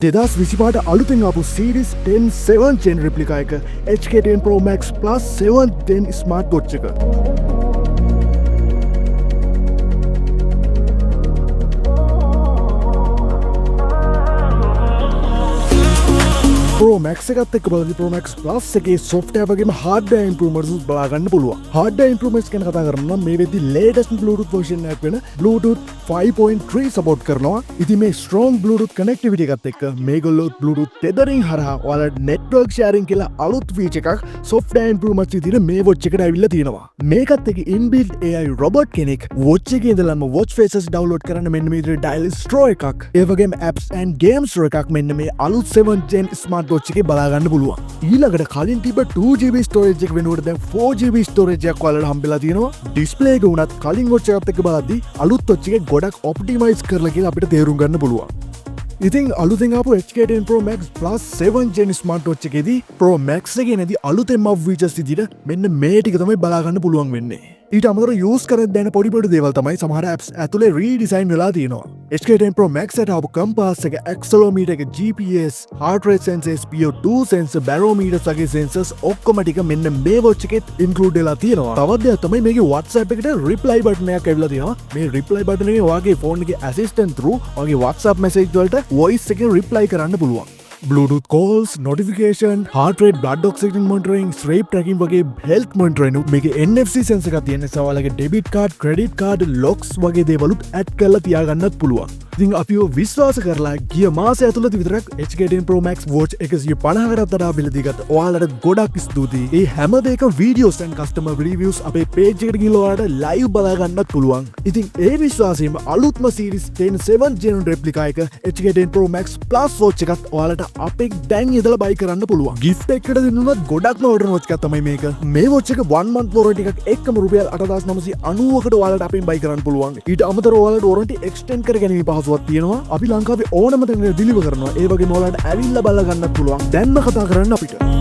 දෙදස් විසිපාට අලුතෙන් අපපු සිරිස් 10 7 ජෙන් රිප්ලිකා එක HK10 Pro Max Plus 7 10 smart watch එක. Pro Max එකත් එක්ක බලද්දී Pro Max Plus එකේ software වගේම hardware improvements බලා ගන්න පුළුවන්. Hardware improvements ගැන කතා කරනවා නම් මේ වෙද්දී latest Bluetooth version එකක් වෙන Bluetooth 5.3 support කරනවා. ඉතින් මේ strong Bluetooth connectivity එකත් එක්ක මේගොල්ලෝ Bluetooth tethering හරහා ඔයාලට network sharing කියලා අලුත් feature එකක් software improvements විදිහට මේ watch එකට ඇවිල්ලා තියෙනවා. මේකත් එක්ක inbuilt AI robot කෙනෙක් watch එකේ ඉඳලාම watch faces download කරන්න මෙන්න මේ විදිහට dial straw එකක්. ඒ වගේම apps and games එකක් මෙන්න මේ අලුත් 7 gen smart watch එකේ බලාගන්න පුළුවන්. ඊළඟට කලින් තිබ්බ 2GB storage එක වෙනුවට දැන් 4GB storage එකක් ඔයාලට හම්බෙලා තියෙනවා. display එක උනත් කලින් watch එකත් එක්ක බලද්දී අලුත් watch එකේ ගොඩක් optimize කරලා කියලා අපිට තේරුම් ගන්න පුළුවන්. ඉතින් අලුතෙන් ආපු HK10 Pro Max Plus 7 Gen Smart Watch එකේදී Pro Max එකේ නැති අලුතෙන්ම features විදිහට මෙන්න මේ ටික තමයි බලා ගන්න පුළුවන් වෙන්නේ. ඊට අමතරව use කරද්දී දැන පොඩි දේවල් තමයි සමහර apps ඇතුලේ redesign වෙලා තියෙනවා. HK10 Pro Max එකට ආපු compass එක, accelerometer එක, GPS, heart rate sensors, PO2 sensor, barometer වගේ sensors ඔක්කොම ටික මෙන්න මේ watch එකෙත් include වෙලා තියෙනවා. තවත් දෙයක් තමයි මේකේ WhatsApp එකට reply button එකක් ඇවිල්ලා තියෙනවා. මේ reply button එකේ ඔයාගේ phone එකේ assistant through ඔයාගේ WhatsApp message වලට voice එකෙන් reply කරන්න පුළුවන්. Bluetooth calls, notification, heart rate, blood oxygen monitoring, sleep tracking වගේ health monitoring මේකේ NFC sensor එකක් තියෙන නිසා ඔයාලගේ debit card, credit card, locks වගේ දේවලුත් add කරලා තියාගන්නත් පුළුවන්. ඉතින් අපිව විශ්වාස කරලා ගිය මාසය ඇතුළත විතරක් HK10 Pro Max watch 150කටත් වඩා බිලදී ගත්ත ඔයාලට ගොඩක් ස්තුතියි. මේ හැම දෙයකම videos and customer reviews අපේ page එකට ගිහලා ඔයාලට live බලා ගන්නත් පුළුවන්. ඉතින් ඒ විශ්වාසයෙන්ම අලුත්ම series 10 7 gen replica එක HK10 Pro Max Plus watch එකත් ඔයාලට අපේ දැන් ඉඳලා buy කරන්න පුළුවන්. gift එකකට දෙන්නුනත් ගොඩක්ම order watch එකක් තමයි මේක. මේ watch එක 1 month warranty එකක් එක්කම රුපියල් 8990කට ඔයාලට අපෙන් buy කරන්න පුළුවන්. ඊට අමතරව ඔයාලට warranty extend කර ගැනීම පහසුවක් තියෙනවා. අපි ලංකාවේ ඕනම තැනක deliver කරනවා. ඒ වගේම ඔයාලට ඇවිල්ලා බලලා ගන්නත් පුළුවන්. දැන්ම කතා කරන්න අපිට